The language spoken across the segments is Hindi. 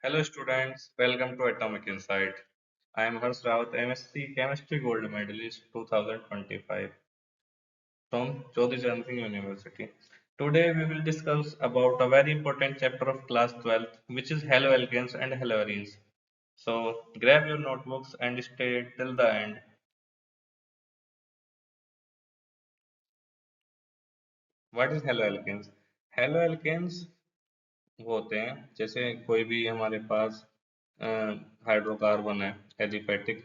Hello students, welcome to Atomic Insight. I am Harsh Rawat, MSc Chemistry Gold Medalist 2025 from Jyoti Chandra Singh University. Today we will discuss about a very important chapter of class 12th which is haloalkanes and haloarenes. So grab your notebooks and stay till the end. What is haloalkanes? Haloalkanes वो होते हैं जैसे कोई भी हमारे पास हाइड्रोकार्बन है एलिफेटिक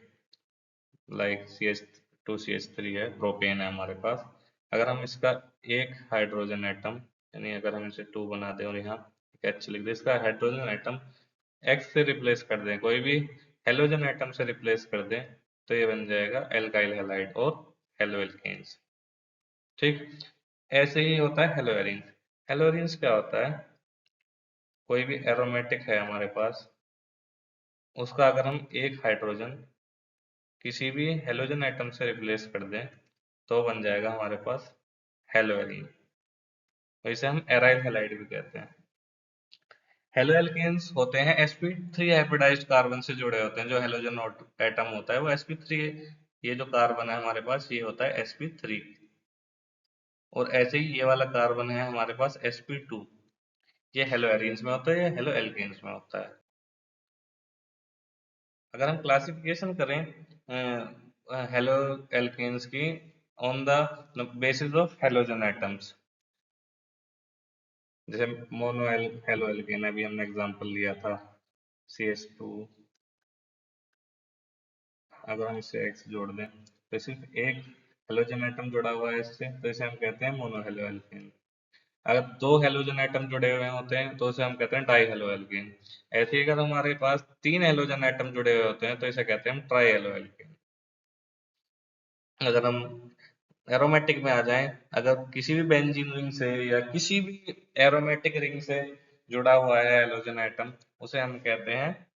लाइक CH2CH3 है प्रोपेन है हमारे पास। अगर हम इसका एक हाइड्रोजन एटम यानी अगर हम इसे 2 बना दें और यहाँ एक H लिख दें, इसका हाइड्रोजन एटम X से रिप्लेस कर दें, कोई भी हेलोजन एटम से रिप्लेस कर दें, तो ये बन जाएगा एल्काइल हैलाइड और हेलोएल्केन्स। ठीक, ऐसे ही होता है हेलोएरिन्स। हेलोएरिन्स क्या होता है? कोई भी एरोमेटिक है हमारे पास, उसका अगर हम एक हाइड्रोजन किसी भी हेलोजन एटम से रिप्लेस कर दें तो बन जाएगा हमारे पास हेलोएरीन। तो इसे हम एराइल हैलाइड भी कहते हैं। हेलोएल्केन्स होते हैं sp3 हाइब्रिडाइज्ड कार्बन से जुड़े होते हैं। जो हेलोजन एटम होता है वो sp3, ये जो कार्बन है हमारे पास ये होता है sp3। और ऐसे ही ये वाला कार्बन है हमारे पास sp2, ये हेलोएरिन्स में होता है, ये हेलोएल्केन्स में होता है। अगर हम क्लासिफिकेशन करें हेलो एल्केन्स की on the basis of halogen atoms, जैसे मोनो हेलो एल्केन अभी हमने एग्जांपल लिया था CH2, अगर हम इससे X जोड़ दें तो सिर्फ एक हेलोजन एटम जुड़ा हुआ है इससे, तो इसे हम कहते हैं मोनो हेलो एल्केन। अगर दो हेलोजन एटम जुड़े हुए होते हैं तो इसे हम कहते हैं डाई हेलो एल्केन। ऐसे ही अगर हमारे पास 3 हेलोजन एटम जुड़े हुए होते हैं तो इसे कहते हैं हम ट्राई हेलो एल्केन। अगर हम एरोमेटिक में आ जाएं, अगर किसी भी बेंजीन रिंग से या किसी भी एरोमेटिक रिंग से जुड़ा हुआ है हेलोजन एटम, उसे हम कहते हैं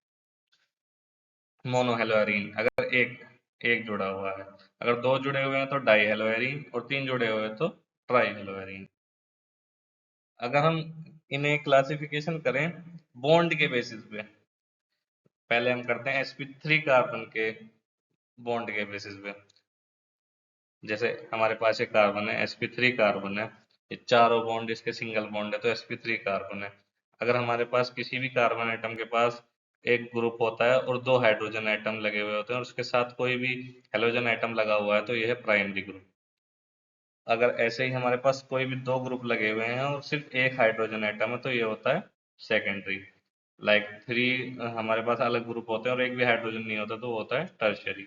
मोनोहेलोरीन। अगर एक एक जुड़ा हुआ है, अगर दो जुड़े हुए हैं तो डाई हेलोएरीन और 3 जुड़े हुए हैं तो ट्राई हेलोएरीन। अगर हम इन्हें क्लासिफिकेशन करें बॉन्ड के बेसिस पे, पहले हम करते हैं sp3 कार्बन के बॉन्ड के बेसिस पे। जैसे हमारे पास एक कार्बन है sp3 कार्बन है, ये चारों बॉन्ड इसके सिंगल बॉन्ड है तो sp3 कार्बन है। अगर हमारे पास किसी भी कार्बन एटम के पास एक ग्रुप होता है और 2 हाइड्रोजन एटम लगे हुए होते हैं और उसके साथ कोई भी हेलोजन एटम लगा हुआ है तो यह है प्राइमरी ग्रुप। अगर ऐसे ही हमारे पास कोई भी 2 ग्रुप लगे हुए हैं और सिर्फ एक हाइड्रोजन एटम है तो ये होता है सेकेंडरी। लाइक 3 हमारे पास अलग ग्रुप होते हैं और एक भी हाइड्रोजन नहीं होता तो वो होता है टर्शियरी।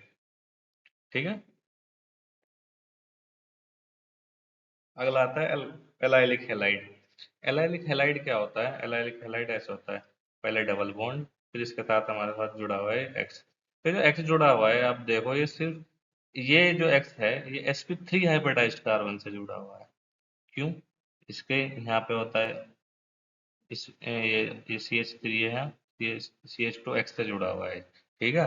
ठीक है, अगला आता है एलाइलिक हैलाइड। एलाइलिक हैलाइड क्या होता है? एलाइलिक हैलाइड ऐसा होता है, पहले डबल बॉन्ड, फिर इसके साथ हमारे साथ जुड़ा हुआ है एक्स। फिर जो एक्स जुड़ा हुआ है आप देखो, ये सिर्फ ये जो एक्स है ये sp3 हाइब्रिडाइज्ड कार्बन से जुड़ा हुआ है। क्यों? इसके यहाँ पे होता है ये CH3 है, ये CH2 एक्स से जुड़ा हुआ है। ठीक है,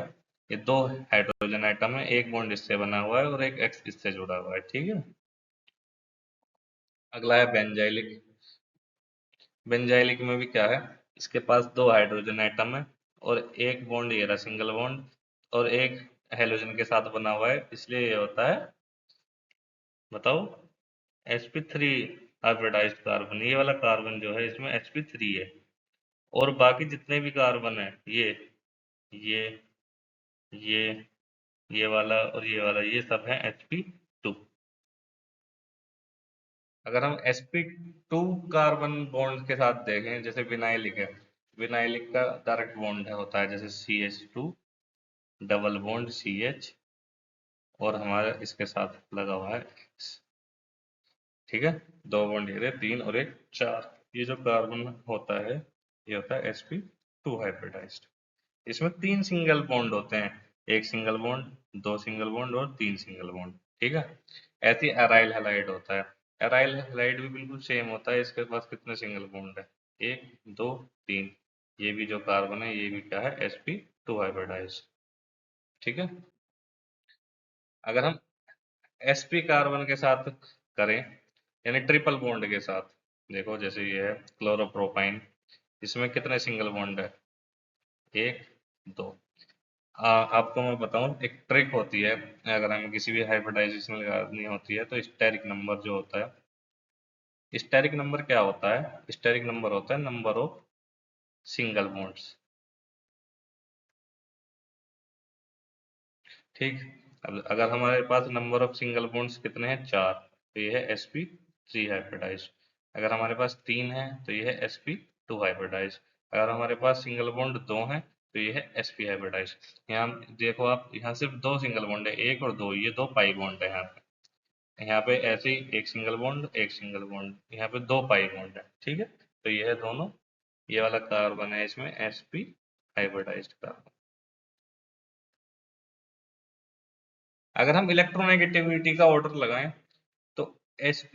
ये 2 हाइड्रोजन एटम है, एक बॉन्ड इससे बना हुआ है और एक एक्स इससे जुड़ा हुआ है। ठीक है, अगला है बेंजाइलिक। बेंजाइलिक में भी क्या है, इसके पास 2 हाइड्रोजन एटम है और एक बॉन्ड ये रहा सिंगल बॉन्ड और एक हेलोजन के साथ बना हुआ है, इसलिए ये होता है, बताओ, sp3 हाइब्रिडाइज्ड कार्बन। ये वाला कार्बन जो है इसमें sp3 है और बाकी जितने भी कार्बन है ये ये ये वाला ये सब है sp2। अगर हम sp2 कार्बन बॉन्ड के साथ देखें, जैसे विनाइलिक है, विनाइलिक का डायरेक्ट बॉन्ड है होता है जैसे CH2 डबल बॉन्ड CH और हमारा इसके साथ लगा हुआ है X। ठीक है, 2 बॉन्ड ये रहे, 3 और एक 4। ये जो कार्बन होता है ये होता है sp2 हाइब्रिडाइज्ड। इसमें 3 सिंगल बॉन्ड होते हैं, एक सिंगल बॉन्ड, 2 सिंगल बॉन्ड और 3 सिंगल बॉन्ड। ठीक है, ऐसे ही एराइल हैलाइड होता है। एराइल हैलाइड भी बिल्कुल सेम होता है, इसके पास कितने सिंगल बॉन्ड है, 1 2 3। ये भी जो कार्बन है ये भी क्या है, sp2 हाइब्रिडाइज्ड। ठीक है, अगर हम sp कार्बन के साथ करें यानी ट्रिपल बॉन्ड के साथ, देखो जैसे ये है क्लोरोप्रोपाइन, इसमें कितने सिंगल बॉन्ड है, एक, दो। आपको मैं बताऊं, एक ट्रिक होती है। अगर हमें किसी भी हाइब्रिडाइजेशन लगानी होती है तो स्टेरिक नंबर जो होता है, स्टेरिक नंबर क्या होता है? स्टेरिक नंबर होता है नंबर ऑफ सिंगल बॉन्ड्स। ठीक। अब अगर हमारे पास नंबर ऑफ सिंगल बॉन्ड्स कितने हैं? चार, तो ये है sp3 हाइब्रिडाइज्ड। अगर हमारे पास तीन है तो ये है sp2 हाइब्रिडाइज्ड। अगर हमारे पास सिंगल बॉन्ड दो हैं तो ये है sp हाइब्रिडाइज्ड। यहाँ देखो आप, यहाँ सिर्फ दो सिंगल बॉन्ड है, एक और दो, ये दो पाई बॉन्ड है यहाँ पे। यहाँ पे ऐसे ही एक सिंगल बॉन्ड, एक सिंगल बॉन्ड, यहाँ पे दो पाई बॉन्ड है। ठीक है, तो ये है दोनों, ये वाला कार्बन है इसमें sp हाइब्रिडाइज्ड कार्बन। अगर हम इलेक्ट्रोनेगेटिविटी का ऑर्डर लगाएं तो sp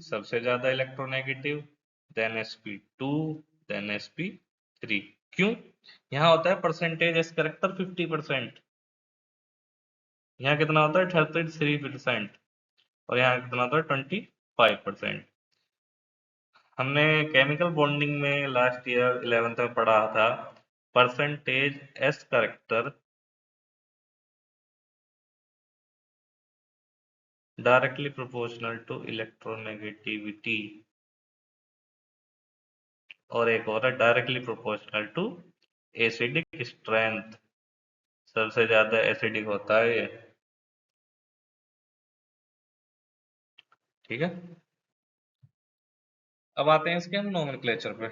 सबसे ज्यादा electronegative, then sp2, then sp3। क्यों? यहाँ होता है परसेंटेज एस करेक्टर 50%, यहाँ कितना होता है 33%, और यहाँ कितना होता है 25%। हमने केमिकल बॉन्डिंग में लास्ट ईयर 11th में पढ़ा था, percentage S character directly proportional to electronegativity, और एक और है directly proportional to acidic strength. सबसे ज्यादा एसिडिक होता है ये। ठीक है, अब आते हैं इसके हम नोमेनक्लेचर पे।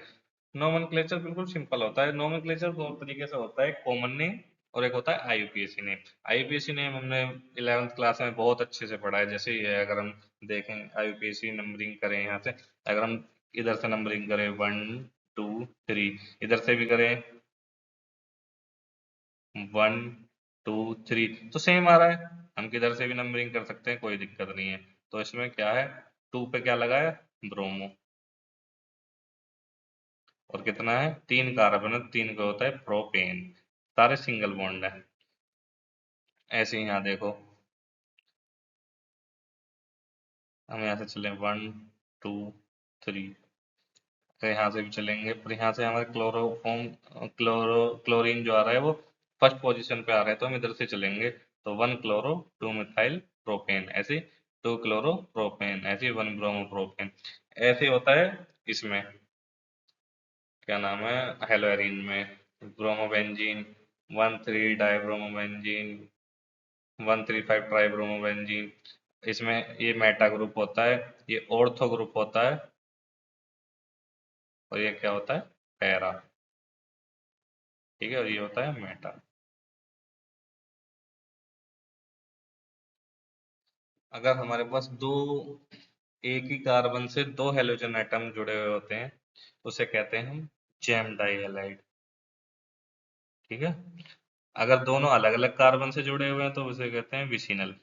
नोमेनक्लेचर बिल्कुल सिंपल होता है। नोमेनक्लेचर दो तरीके से होता है, एक कॉमन नेम और एक होता है आईयूपीएसी नेम। आईयूपीएसी नेम हमने 11th क्लास में बहुत अच्छे से पढ़ा है। जैसे ये है, अगर हम देखें आईयूपीएसी नंबरिंग करें यहाँ से, अगर हम इधर से नंबरिंग करें 1 2 3, इधर से भी करें 1 2 3, तो सेम आ रहा है। हम किधर से भी नंबरिंग कर सकते हैं, कोई दिक्कत नहीं है। तो इसमें क्या है, 2 पे क्या लगा है? ब्रोमो। और कितना है? तीन कार्बन है, तीन का होता है प्रोपेन। सारे सिंगल बॉन्ड है। ऐसे ही यहाँ देखो, हम यहाँ से चले 1 2 3, तो यहाँ से भी चलेंगे, पर यहाँ से हमारे क्लोरीन जो आ रहा है वो फर्स्ट पोजीशन पे आ रहा है, तो हम इधर से चलेंगे। तो 1 क्लोरो 2 मिथाइल प्रोपेन, ऐसे 2 क्लोरो प्रोपेन, ऐसे 1 ब्रोमो प्रोपेन। ऐसे होता है इसमें, क्या नाम है, हेलोरीन में, ब्रोमोबेंजीन 1 3 डाइब्रोमोबेंजीन, 1 3 5 ट्राइब्रोमोबेंजीन। इसमें ये मेटा ग्रुप होता है, ये ऑर्थो ग्रुप होता है, और ये क्या होता है? पैरा। ठीक है, और ये होता है मेटा। अगर हमारे पास दो, एक ही कार्बन से दो हेलोजन एटम जुड़े हुए होते हैं, उसे कहते हैं हम जैम डाइहैलाइड। ठीक है, अगर दोनों अलग अलग कार्बन से जुड़े हुए हैं तो उसे कहते हैं विसिनल,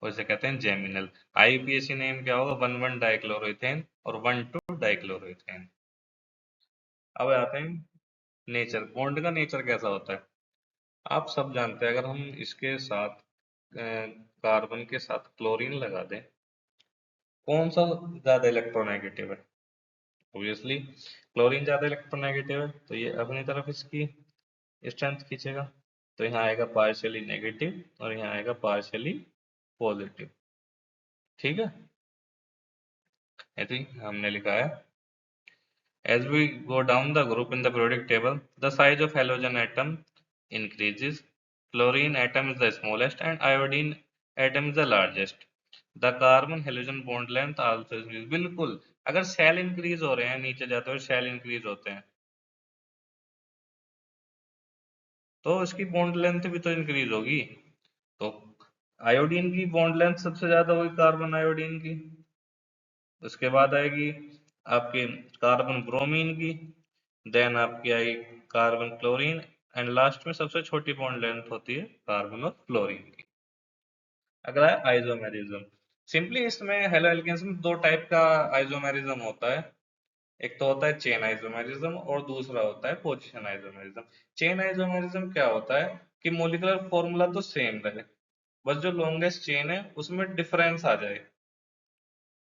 और इसे कहते हैं जेमिनल। आईयूपीएसी नेम क्या होगा? 1 1 डाइक्लोरोइथेन और 1 2 डाइक्लोरोइथेन। अब आते हैं नेचर, बॉन्ड का नेचर कैसा होता है। आप सब जानते हैं, अगर हम इसके साथ कार्बन के साथ क्लोरीन लगा दें, कौन सा ज्यादा इलेक्ट्रोनेगेटिव है? ऑब्वियसली क्लोरीन ज्यादा इलेक्ट्रोनेगेटिव है, तो ये अपनी तरफ इसकी स्ट्रेंथ खींचेगा। तो यहाँ आएगा पार्शियली नेगेटिव और यहाँ आएगा पार्शियली पॉजिटिव। ठीक है, ऐसे ही हमने लिखा है, as we go down the group in the periodic table, the size of halogen atom increases. Chlorine atom is the smallest and iodine atom is the largest. The carbon halogen bond length also increases. बिल्कुल, अगर शेल इंक्रीज हो रहे हैं, नीचे जाते हुए शेल इंक्रीज होते हैं, तो इसकी बॉन्ड लेंथ भी तो इंक्रीज होगी। तो आयोडीन की बॉन्ड लेंथ सबसे ज्यादा होगी कार्बन आयोडीन की, उसके बाद आएगी आपके कार्बन ब्रोमीन की, देन आपकी आएगी कार्बन क्लोरीन, एंड लास्ट में सबसे छोटी बॉन्ड लेंथ होती है कार्बन और क्लोरीन की। अगला है आइसोमेरिज्म। सिंपली इसमें हेलो एल्केन्स में दो टाइप का आइसोमेरिज्म होता है। एक तो होता है चेन आइसोमेरिज्म और दूसरा होता है पोजीशन आइसोमेरिज्म। चेन आइसोमेरिज्म क्या होता है कि मोलिकुलर फॉर्मूला तो सेम रहे, बस जो लॉन्गेस्ट चेन है उसमें डिफरेंस आ जाए।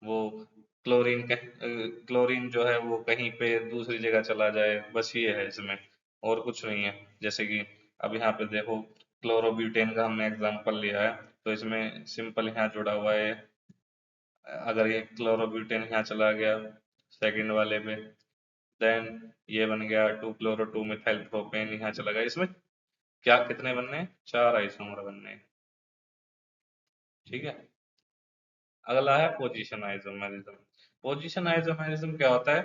वो क्लोरीन जो है वो कहीं पे दूसरी जगह चला जाए, बस ये है इसमें। और कुछ नहीं है। जैसे कि अब यहाँ पे देखो, क्लोरोब्यूटेन का हमने एग्जांपल लिया है, तो इसमें सिंपल यहाँ जुड़ा हुआ है। अगर ये क्लोरोब्यूटेन यहाँ चला गया सेकंड वाले पे, देन ये बन गया 2 क्लोरो 2 मिथाइल प्रोपेन, यहाँ चला गया। इसमें क्या कितने बनने हैं? 4 आइसोमर बनने हैं। ठीक है। अगला है पोजीशन आइसोमेरिज्म। पोजीशन आइसोमेरिज्म क्या होता है?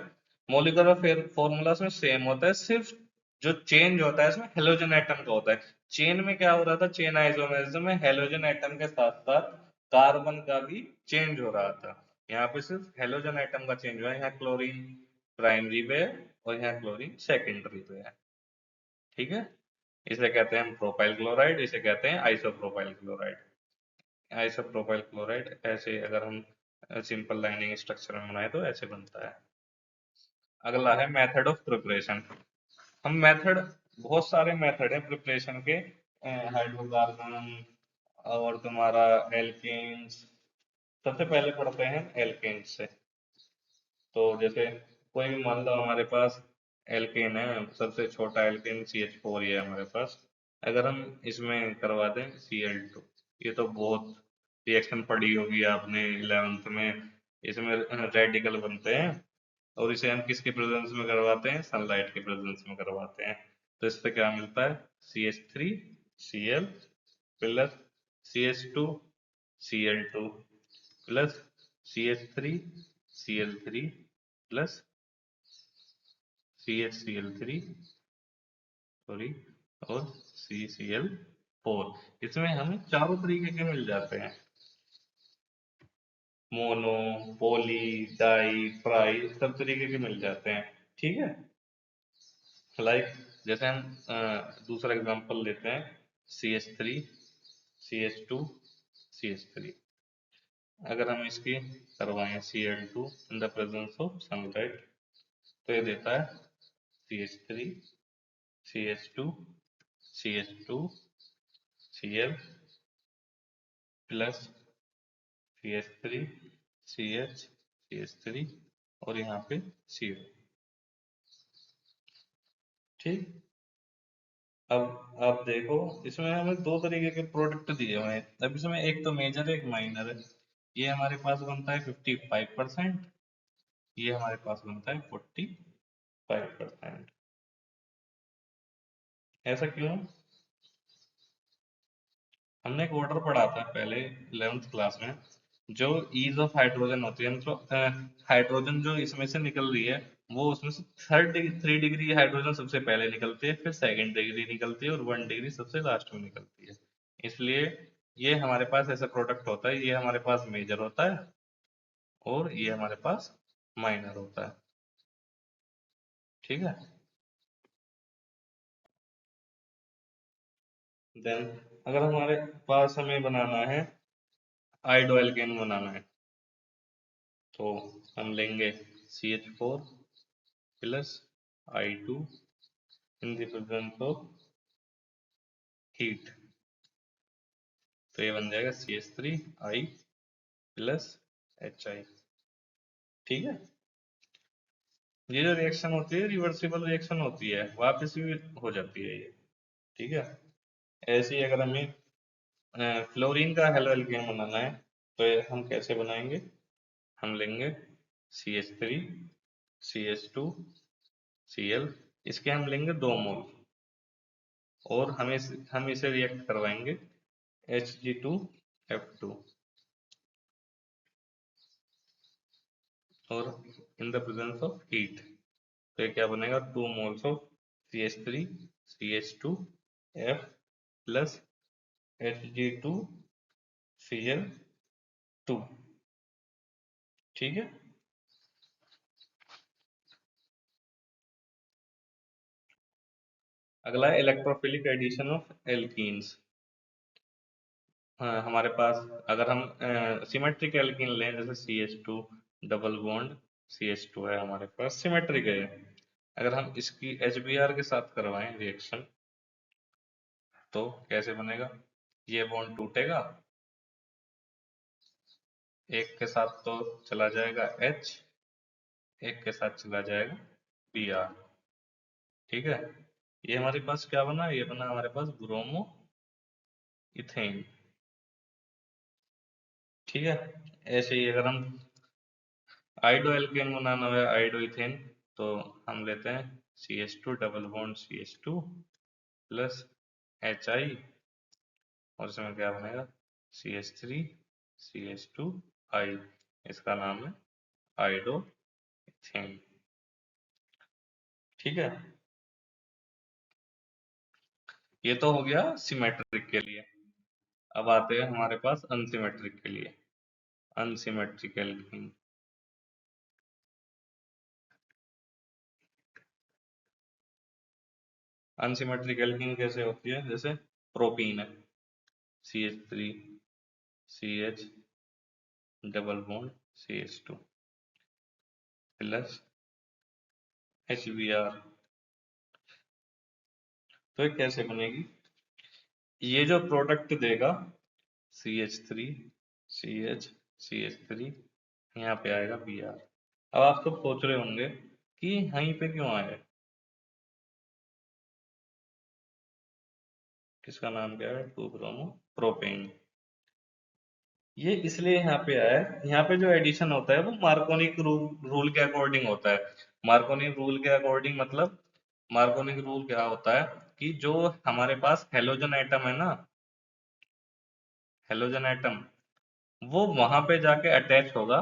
मॉलिक्यूलर फॉर्मूलास में सेम होता है, सिर्फ जो चेंज होता है इसमें हेलोजन एटम का होता है। चेन में क्या हो रहा था? चेन आइसोमेरिज्म में हेलोजन एटम के साथ साथ कार्बन का भी चेंज हो रहा था। यहाँ पे सिर्फ हेलोजन एटम का चेंज हुआ है। यहाँ क्लोरीन प्राइमरी पे है और यहाँ क्लोरीन सेकेंडरी पे है। ठीक है। इसे कहते हैं हम प्रोपाइल क्लोराइड, इसे कहते हैं आइसोप्रोपाइल क्लोराइड। आइसोप्रोपाइल क्लोराइड ऐसे अगर हम सिंपल लाइनिंग स्ट्रक्चर में बनाए तो ऐसे बनता है। अगला है मेथड ऑफ प्रिपरेशन। हम मेथड, बहुत सारे मेथड है प्रिपरेशन के, हाइड्रोकार्बन और तुम्हारा एल्केन्स। सबसे पहले पढ़ते हैं एल्केन्स से। तो जैसे कोई भी मान लो हमारे पास एल्केन है, सबसे छोटा एल्केन CH4 ही है हमारे पास। अगर हम इसमें करवा दें Cl2, ये तो बहुत रिएक्शन पढ़ी होगी आपने 11th में। इसमें रेडिकल बनते हैं और इसे हम किसके प्रेजेंस में करवाते हैं? सनलाइट के प्रेजेंस में करवाते हैं। तो इससे क्या मिलता है? CH3Cl plus CH2Cl2 plus CH3Cl3 plus CHCl3, sorry, और CCl4। इसमें हमें चारों तरीके के मिल जाते हैं, मोनो, पॉली, डाई, ट्राई, सब तरीके के मिल जाते हैं। ठीक है। लाइक जैसे हम दूसरा एग्जांपल लेते हैं, CH3, CH2, CH3। अगर हम इसकी करवाएं Cl2 in the presence of sunlight, तो ये देता है CH3, CH2, CH2, Cl plus CH3, CH, CH3 और यहाँ पे Cl। ठीक। अब देखो, इसमें हमें दो तरीके के प्रोडक्ट दिए हुए हैं। अब इसमें एक तो मेजर है, एक माइनर है। ये हमारे पास बनता है 55%, ये हमारे पास बनता है 45%। ऐसा क्यों? हमने एक ऑर्डर पढ़ा था पहले 11th क्लास में, जो ईज ऑफ हाइड्रोजन होती है, मतलब हाइड्रोजन जो इसमें से निकल रही है, वो उसमें से 3 डिग्री हाइड्रोजन सबसे पहले निकलती है, फिर सेकंड डिग्री निकलती है और 1 डिग्री सबसे लास्ट में निकलती है। इसलिए ये हमारे पास ऐसा प्रोडक्ट होता है, ये हमारे पास मेजर होता है और ये हमारे पास माइनर होता है। ठीक है। देन अगर हमारे पास हमें बनाना है आइडो एल्केन बनाना है, तो हम लेंगे CH4 plus I2 in the presence of heat, तो ये बन जाएगा CH3I प्लस HI। ठीक है। ये जो रिएक्शन होती है रिवर्सिबल रिएक्शन होती है, वापस भी हो जाती है ये। ठीक है। ऐसे ही अगर हमें फ्लोरीन का हेलो एल्केन बनाना है, तो ये हम कैसे बनाएंगे? हम लेंगे CH3, CH2Cl, इसके हम लेंगे 2 मोल और हम इसे रिएक्ट करवाएंगे Hg2F2 और in the presence of heat, तो ये क्या बनेगा? 2 moles of CH3CH2F plus Hg2Cl2। ठीक है। अगला है इलेक्ट्रोफिलिक एडिशन ऑफ एल्कीन्स। हाँ, हमारे पास अगर हम सिमेट्रिक एल्कीन लें, जैसे CH2 डबल बॉन्ड CH2 है हमारे पास, सिमेट्रिक है। अगर हम इसकी HBr के साथ करवाएं रिएक्शन, तो कैसे बनेगा? ये बॉन्ड टूटेगा, एक के साथ तो चला जाएगा H, एक के साथ चला जाएगा Br। ठीक है। ये हमारे पास क्या बना, ये बना हमारे पास ब्रोमो इथेन। ठीक है। ऐसे ही अगर हम आइडो एल्केन बनाना है, आइडो इथेन, तो हम लेते हैं CH2 double bond CH2 plus HI, और इसमें क्या बनेगा CH3 CH2I। इसका नाम है आइडो इथेन। ठीक है। ये तो हो गया सिमेट्रिक के लिए। अब आते हैं हमारे पास अनसिमेट्रिक के लिए। अनसिमेट्रिकल। अनसिमेट्रिकल किंग कैसे होती है, जैसे प्रोपीन है, CH3 CH double bond CH2 plus HBr। तो ये कैसे बनेगी, ये जो प्रोडक्ट देगा CH3 CH CH3, यहाँ पे आएगा Br। अब आप सब सोच रहे होंगे कि यहीं पे क्यों आया है, किसका नाम क्या है, 2 ब्रोमो प्रोपेन। ये इसलिए यहाँ पे आया है, यहाँ पे जो एडिशन होता है वो मार्कोनिक रूल के अकॉर्डिंग होता है। मार्कोनिक रूल के अकॉर्डिंग मतलब, मार्कोनिक रूल क्या होता है कि जो हमारे पास हेलोजन एटम है ना, हेलोजन एटम, वो वहां पे जाके अटैच होगा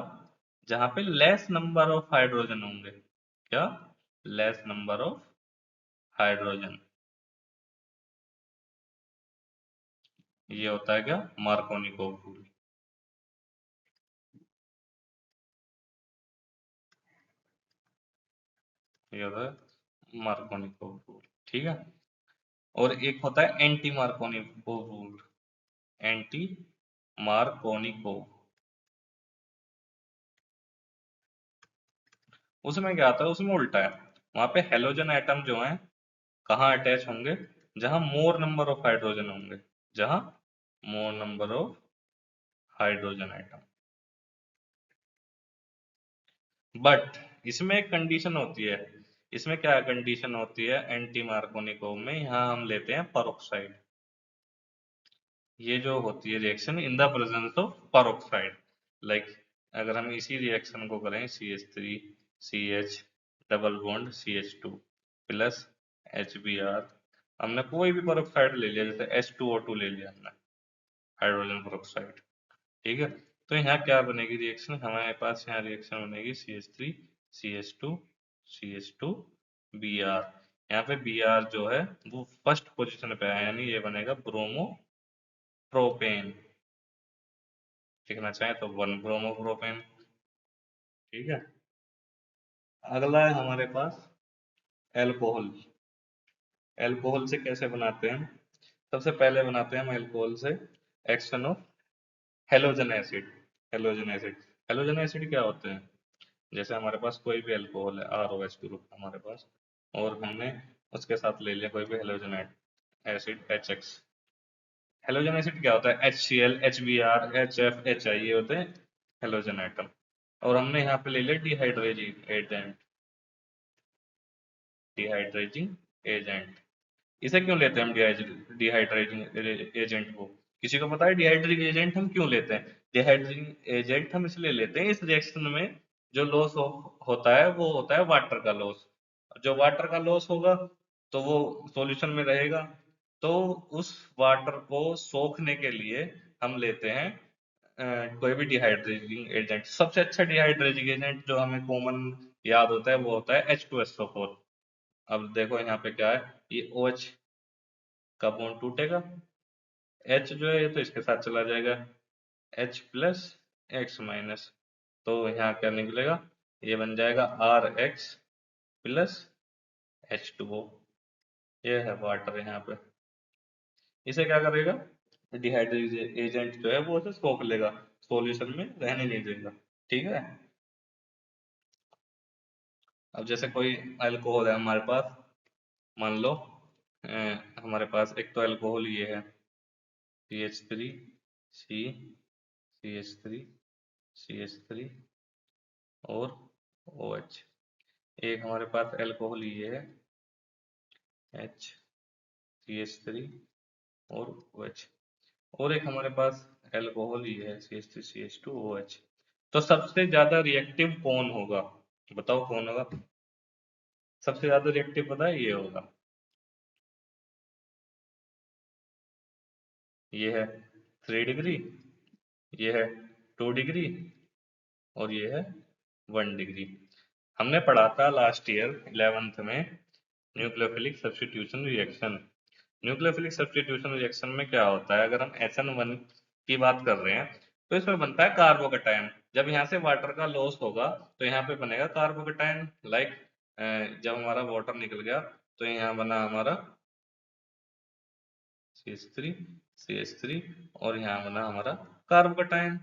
जहां पे लेस नंबर ऑफ हाइड्रोजन होंगे। क्या, लेस नंबर ऑफ हाइड्रोजन। ये होता है क्या, मार्कोनिकोव रूल। ये होता है मार्कोनिकोव रूल। ठीक है। और एक होता है anti Markovnikov rule. Anti Markovnikov, उसमें क्या आता है, उसमें उल्टा है। वहां पे हेलोजन एटम जो है कहाँ अटैच होंगे, जहां मोर नंबर ऑफ हाइड्रोजन होंगे, जहां मोर number of hydrogen atom. But इसमें एक कंडीशन होती है। इसमें क्या कंडीशन होती है एंटी मार्कोनिकोव में, यहाँ हम लेते हैं परोक्साइड। ये जो होती है reaction in the presence of peroxide, like अगर हम इसी रिएक्शन को करें CH3 CH double bond CH2 plus HBr, हमने कोई भी परोक्साइड ले लिया, जैसे H2O2 ले लिया हमने, हाइड्रोजन परोक्साइड। ठीक है। तो यहाँ क्या बनेगी रिएक्शन, हमारे पास यहाँ रिएक्शन बनेगी CH3 CH2 CH2 Br। यहाँ पे Br जो है वो फर्स्ट पोजीशन पे है, यानी ये बनेगा ब्रोमो प्रोपेन। लिखना चाहे तो 1 ब्रोमो प्रोपेन। ठीक है। अगला है हमारे पास एल्कोहल। एल्कोहल से कैसे बनाते हैं, सबसे पहले बनाते हैं हम एल्कोहल से action of halogen acid. Halogen acid, halogen acid क्या होते हैं, जैसे हमारे पास कोई भी अल्कोहल है, ROH ग्रुप हमारे पास, और हमने उसके साथ ले लिया कोई भी halogen acid HX। Halogen acid क्या होता है, HCl HBr HF HI, ये होते हैं हेलोजन एटम। और हमने यहाँ पे ले लिया डिहाइड्रेजिंग एजेंट, डिहाइड्रेजिंग एजेंट। इसे क्यों लेते हैं हम डिहाइड्रेजिंग एजेंट को, किसी को पता है डिहाइड्रेजिंग एजेंट हम क्यों लेते हैं। डिहाइड्रेजिंग एजेंट हम इसलिए लेते हैं, इस रिएक्शन में जो लॉस होता है वो होता है वाटर का लॉस। जो वाटर का लॉस होगा तो वो सॉल्यूशन में रहेगा, तो उस वाटर को सोखने के लिए हम लेते हैं कोई भी डिहाइड्रेजिंग एजेंट। सबसे अच्छा डिहाइड्रेजिंग एजेंट जो हमें कॉमन याद होता है वो होता है H2SO4। अब देखो यहाँ पे क्या है, ये OH का बॉन्ड टूटेगा, H जो है ये तो इसके साथ चला जाएगा, H+X-, तो यहाँ क्या निकलेगा, ये बन जाएगा RX+H2O। ये है वाटर यहाँ पे। इसे क्या करेगा, डिहाइड्रेट एजेंट जो है वो उसे सोख लेगा, सॉल्यूशन में रहने नहीं देगा। ठीक है। अब जैसे कोई अल्कोहल है हमारे पास, मान लो हमारे पास एक तो अल्कोहल ये है CH3 C CH3 और OH। एक हमारे पास अल्कोहल ये है H CH3 और OH। और एक हमारे पास एल्कोहल ही है CH3CH2OH। तो सबसे ज्यादा रिएक्टिव कौन होगा? बताओ कौन होगा? सबसे ज्यादा रिएक्टिव पता है, ये होगा। ये है 3 डिग्री, ये है 2 डिग्री, और ये है 1 डिग्री। हमने पढ़ा था लास्ट ईयर 11th में nucleophilic substitution reaction. Nucleophilic substitution reaction में क्या होता है, अगर हम SN1 की बात कर रहे हैं तो इसमें बनता है कार्बोकैटायन। जब यहाँ से वाटर का लॉस होगा तो यहाँ पे बनेगा कार्बोकैटायन। लाइक जब हमारा वाटर निकल गया तो यहाँ बना हमारा CH3 CH3, और यहाँ बना हमारा कार्बोकैटायन।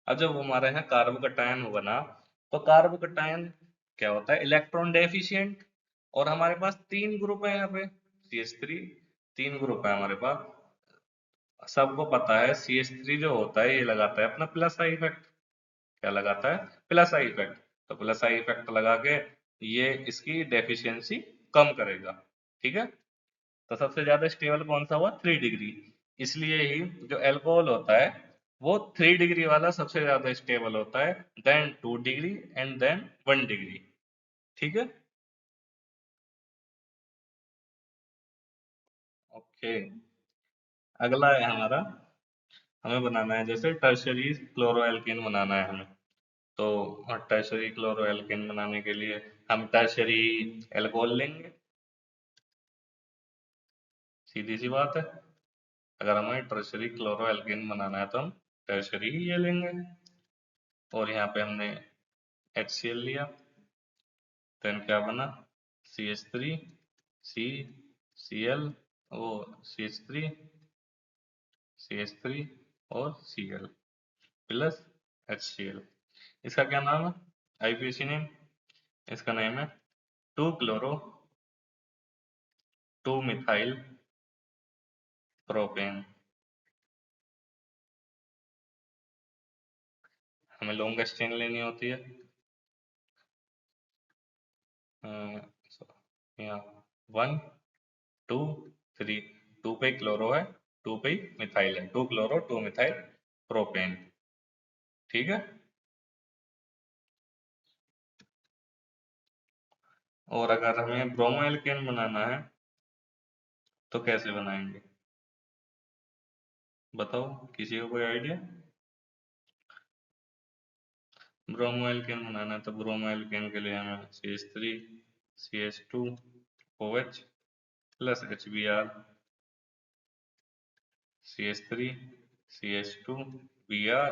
अब जब हमारे यहाँ कार्बोकैटायन बना तो कार्बोकैटायन क्या होता है, इलेक्ट्रॉन डेफिशिएंट। और हमारे पास 3 ग्रुप है यहाँ पे CH3, 3 ग्रुप है हमारे पास। सबको पता है CH3 जो होता है ये लगाता है अपना प्लस आई इफेक्ट। क्या लगाता है? Plus I effect. तो प्लस आई इफेक्ट लगा के ये इसकी डेफिशिएंसी कम करेगा। ठीक है। तो सबसे ज्यादा स्टेबल कौन सा हुआ? 3 डिग्री। इसलिए ही जो अल्कोहल होता है वो 3 डिग्री वाला सबसे ज्यादा स्टेबल होता है, then 2 degree, and then 1 degree. ठीक है। ओके। अगला है हमारा, हमें बनाना है जैसे टर्शरी क्लोरोएल्कीन बनाना है हमें। तो टर्शरी क्लोरोएल्कीन बनाने के लिए हम टर्शरी एल्कोहल लेंगे। सीधी सी बात है। अगर हमें टर्शरी क्लोरोएल्कीन बनाना है तो हम टर्शरी ही ये लेंगे। और यहाँ पे हमने HCl लिया, देन क्या बना? CH3 C Cl, ओ CH3 CH3 और Cl प्लस HCl। इसका क्या नाम है? IUPAC name. इसका नेम है 2 क्लोरो 2 मिथाइल प्रोपेन। हमें लॉन्गेस्ट चेन लेनी होती है। यहाँ 1 2 3। 2 पे क्लोरो है, 2 पे मिथाइल है, 2 क्लोरो 2 मिथाइल प्रोपेन। ठीक है। और अगर हमें ब्रोमो एल्केन बनाना है तो कैसे बनाएंगे? बताओ, किसी को कोई आइडिया? ब्रोमो एल्केन बनाना है तो ब्रोमो एल्केन के लिए हमें CH3 CH2 OH plus HBr CH3 CH2 Br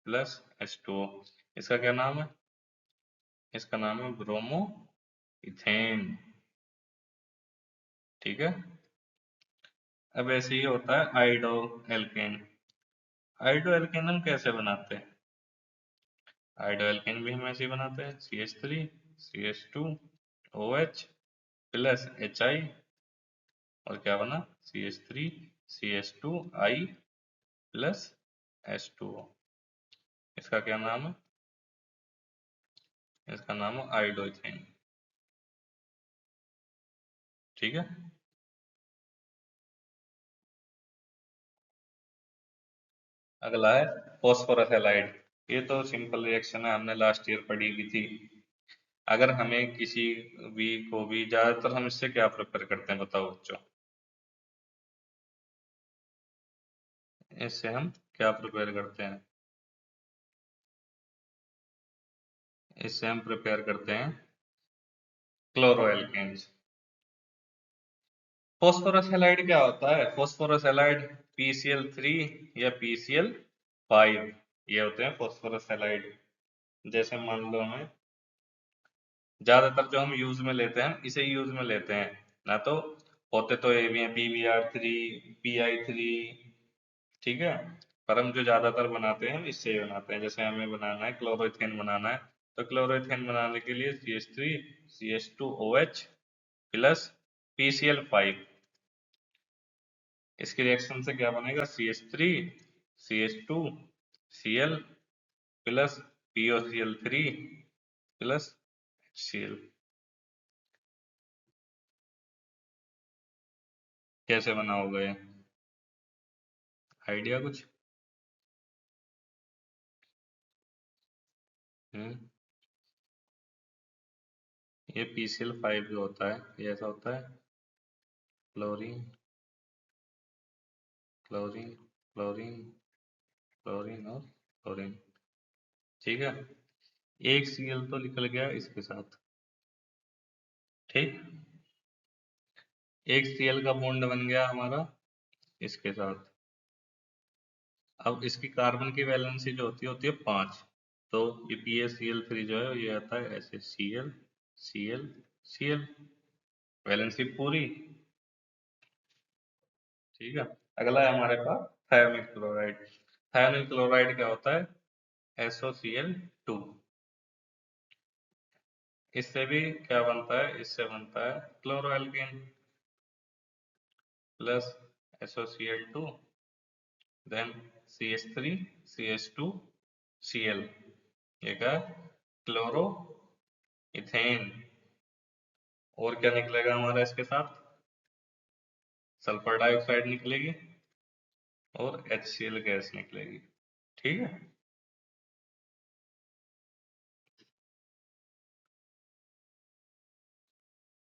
plus H2O। इसका क्या नाम है? इसका नाम है ब्रोमो इथेन। ठीक है। अब ऐसे ही होता है आइडो एल्केन। आइडो एल्केन हम कैसे बनाते हैं? आइडो एल्केन भी हम ऐसे ही बनाते हैं, CH3 CH2 OH plus HI, और क्या बना? CH3 CH2I plus H2O। इसका क्या नाम है? इसका नाम है आइडो इथेन। ठीक है। अगला है फॉस्फोरस हैलाइड। ये तो सिंपल रिएक्शन है, हमने लास्ट ईयर पढ़ी भी थी। अगर हमें किसी भी को भी, ज्यादातर हम इससे क्या प्रिपेयर करते हैं बताओ बच्चों? इससे हम क्या प्रिपेयर करते हैं? इससे हम प्रिपेयर करते हैं क्लोरोएल्केन्स। फॉस्फोरस हैलाइड क्या होता है? फॉस्फोरस हैलाइड PCl3 या PCl5, ये होते हैं फॉस्फोरस हैलाइड। जैसे मान लो हमें, ज्यादातर जो हम यूज में लेते हैं इसे यूज में लेते हैं ना, तो होते तो ये भी हैं PBr3 PI3। ठीक है। पर हम जो ज्यादातर बनाते हैं इससे ही बनाते हैं। जैसे हमें बनाना है क्लोरोइथेन बनाना है, तो क्लोरोइथेन बनाने के लिए CH3 CH2OH प्लस PCl5। इसके रिएक्शन से क्या बनेगा? CH3 CH2 Cl plus POCl3 plus HCl। कैसे बना होगा ये? आइडिया कुछ? हम्म ये PCl5 जो होता है ये ऐसा होता है। क्लोरीन, क्लोरीन, क्लोरीन, क्लोरीन और क्लोरीन। ठीक है, एक Cl तो निकल गया इसके साथ। ठीक, एक Cl का बॉन्ड बन गया हमारा इसके साथ। अब इसकी कार्बन की वैलेंसी जो होती है 5। तो ये PaCl3 जो है ये आता है ऐसे Cl, Cl, Cl, वैलेंसी पूरी। ठीक है, अगला है हमारे पास थायोनिल क्लोराइड। थायोनिल क्लोराइड क्या होता है? SOCl2। इससे भी क्या बनता है? इससे बनता है क्लोरोएल्केन plus SOCl2, then CH3, CH2, Cl। ये क्या है? Chloro ethane. और क्या निकलेगा हमारा इसके साथ? सल्फर डाइऑक्साइड निकलेगी और HCl गैस निकलेगी। ठीक है,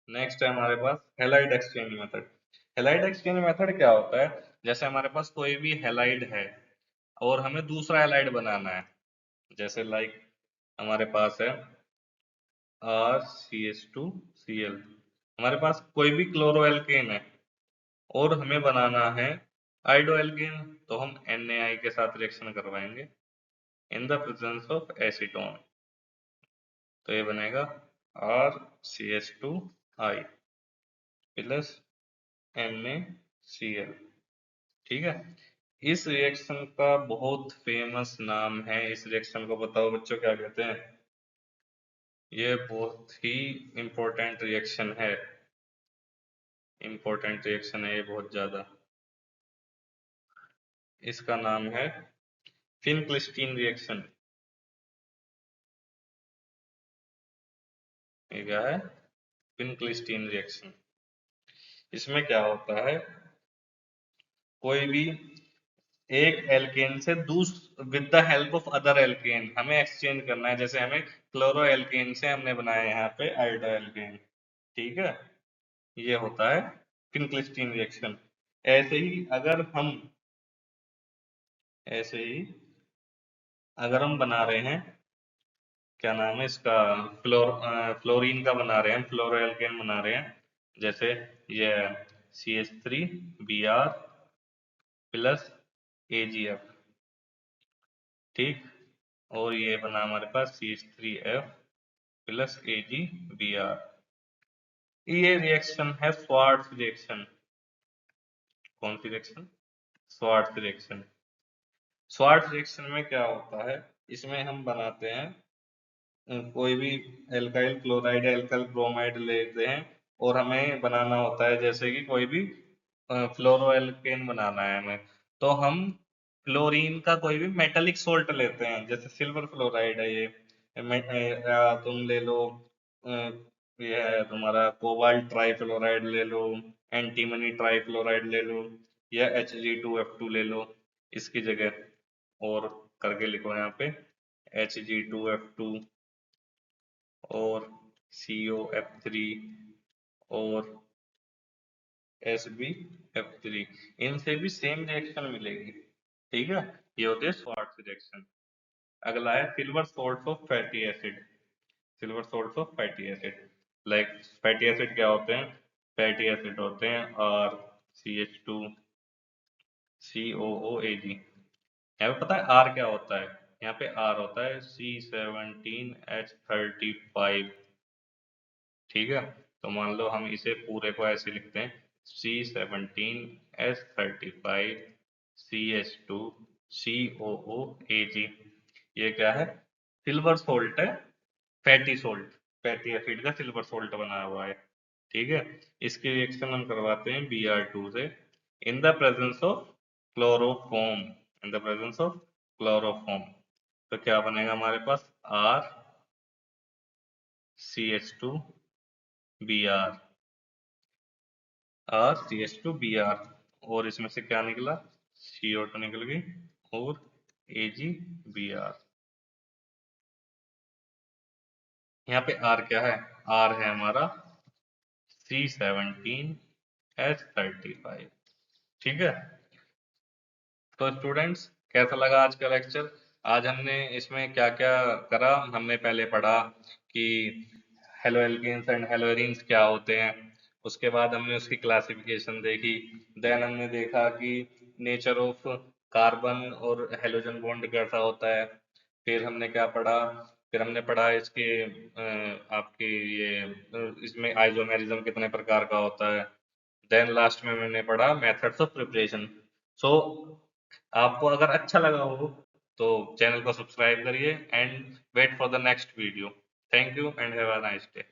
नेक्स्ट है हमारे पास halide exchange method. Halide exchange method क्या होता है? जैसे हमारे पास कोई भी हेलाइड है और हमें दूसरा हेलाइड बनाना है, जैसे लाइक हमारे पास है RCH2Cl। हमारे पास कोई भी क्लोरोएल्केन है और हमें बनाना है आइडोएल्केन, तो हम NaI के साथ रिएक्शन करवाएंगे in the presence of acetone. तो ये बनेगा RCH2I प्लस NaCl। ठीक है, इस रिएक्शन का बहुत फेमस नाम है। इस रिएक्शन को बताओ बच्चों क्या कहते हैं? ये बहुत ही इम्पोर्टेंट रिएक्शन है। इम्पोर्टेंट रिएक्शन है ये बहुत ज्यादा। इसका नाम है फिनक्लिस्टीन रिएक्शन। ये क्या है? फिनक्लिस्टीन रिएक्शन। इसमें क्या होता है? कोई भी एक एल्केन से दूस with the help of other alkane हमें एक्सचेंज करना है। जैसे हमें क्लोरो एल्केन से हमने बनाया यहाँ पे आयोडो एल्केन। ठीक है, ये होता है फिनक्लिस्टीन रिएक्शन। ऐसे ही अगर हम ऐसे ही अगर हम बना रहे हैं, क्या नाम है इसका, फ्लोरीन का बना रहे हैं, फ्लोरो एल्केन बना रहे हैं, जैसे ये CH3Br प्लस AgF। ठीक, और ये बना हमारे पास CH3F प्लस AgBr। ये रिएक्शन है स्वार्ट्ज रिएक्शन। कौन सी reaction? Swarts reaction. Swarts reaction में क्या होता है? इसमें हम बनाते हैं कोई भी एल्काइल क्लोराइड एल्काइल ब्रोमाइड लेते हैं और हमें बनाना होता है जैसे कि कोई भी फ्लोरोएल्केन बनाना है हमें, तो हम फ्लोरीन का कोई भी मेटेलिक सोल्ट लेते हैं, जैसे सिल्वर फ्लोराइड है ये। तुम ले लो अ, ये है तुम्हारा कोबाल्ट ट्राइफ्लोराइड ले लो, एंटीमनी ट्राइफ्लोराइड ले लो, या Hg2F2 ले लो इसकी जगह। और करके लिखो यहाँ पे Hg2F2 और COF3 और SbF3। इनसे भी सेम रिएक्शन मिलेगी। ठीक है, ये होते हैं स्वार्ट्ज रिएक्शन। अगला है silver source of fatty acid. Silver source of fatty acid, like fatty acid क्या होते हैं? फैटी एसिड होते हैं RCH2COOAg। यहाँ पे पता है R क्या होता है? यहाँ पे R होता है C17H35। ठीक है, तो मान लो हम इसे पूरे को ऐसे लिखते हैं C17H35 CH2COOAg। ये क्या है? सिल्वर सोल्ट है, फैटी सोल्ट, फैटी एसिड का सिल्वर सोल्ट बना हुआ है। ठीक है, इसकी रिएक्शन हम करवाते हैं Br2 से in the presence of chloroform. In the presence of chloroform, तो क्या बनेगा हमारे पास? RCH2Br। RCH2Br, और इसमें से क्या निकला, CO2 निकल गई और AgBr। यहाँ पे R क्या है, R है हमारा C17H35। ठीक है। तो स्टूडेंट्स, कैसा लगा आज का लेक्चर? आज हमने इसमें क्या क्या करा, हमने पहले पढ़ा कि हेलो एल्केन्स एंड हेलोइरिन्स क्या होते हैं, उसके बाद हमने उसकी क्लासिफिकेशन देखी, देन हमने देखा कि नेचर ऑफ कार्बन और हेलोजन बॉन्ड कैसा होता है, फिर हमने क्या पढ़ा, फिर हमने पढ़ा इसके आपके ये इसमें आइसोमेरिज्म कितने प्रकार का होता है, देन लास्ट में मैंने पढ़ा मेथड्स ऑफ प्रिपरेशन। सो आपको अगर अच्छा लगा हो तो चैनल को सब्सक्राइब करिए and wait for the next video. Thank you and have a nice day.